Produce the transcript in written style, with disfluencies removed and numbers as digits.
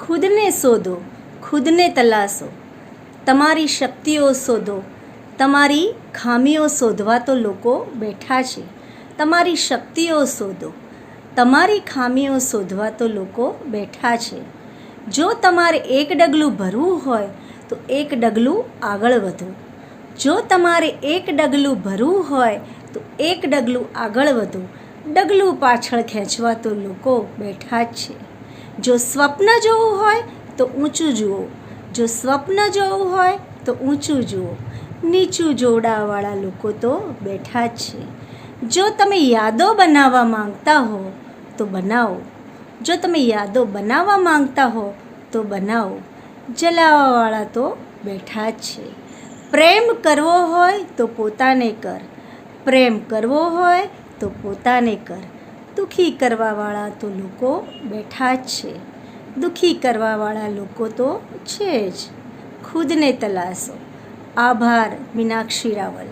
ખુદને શોધો, ખુદને તલાશો, તમારી શક્તિઓ શોધો, તમારી ખામીઓ શોધવા તો લોકો બેઠા છે. તમારી શક્તિઓ શોધો, તમારી ખામીઓ શોધવા તો લોકો બેઠા છે. જો તમારે એક ડગલું ભરવું હોય તો એક ડગલું આગળ વધો. જો તમારે એક ડગલું ભરવું હોય તો એક ડગલું આગળ વધો. ડગલું પાછળ ખેંચવા તો લોકો બેઠા જ છે. જો સ્વપ્ન જોવું હોય તો ઊંચું જુઓ. જો સ્વપ્ન જોવું હોય તો ઊંચું જુઓ. નીચું જોડાવાળા લોકો તો બેઠા જ છે. જો તમે યાદો બનાવવા માંગતા હો તો બનાવો. જો તમે યાદો બનાવવા માંગતા હો તો બનાવો. જલાવવાવાળા તો બેઠા જ છે. પ્રેમ કરવો હોય તો પોતાને કર. પ્રેમ કરવો હોય તો પોતાને કર. દુઃખી કરવાવાળા તો લોકો બેઠા જ છે. દુઃખી કરવાવાળા લોકો તો છે જ. ખુદને તલાશો. આભાર. મીનાક્ષી રાવલ.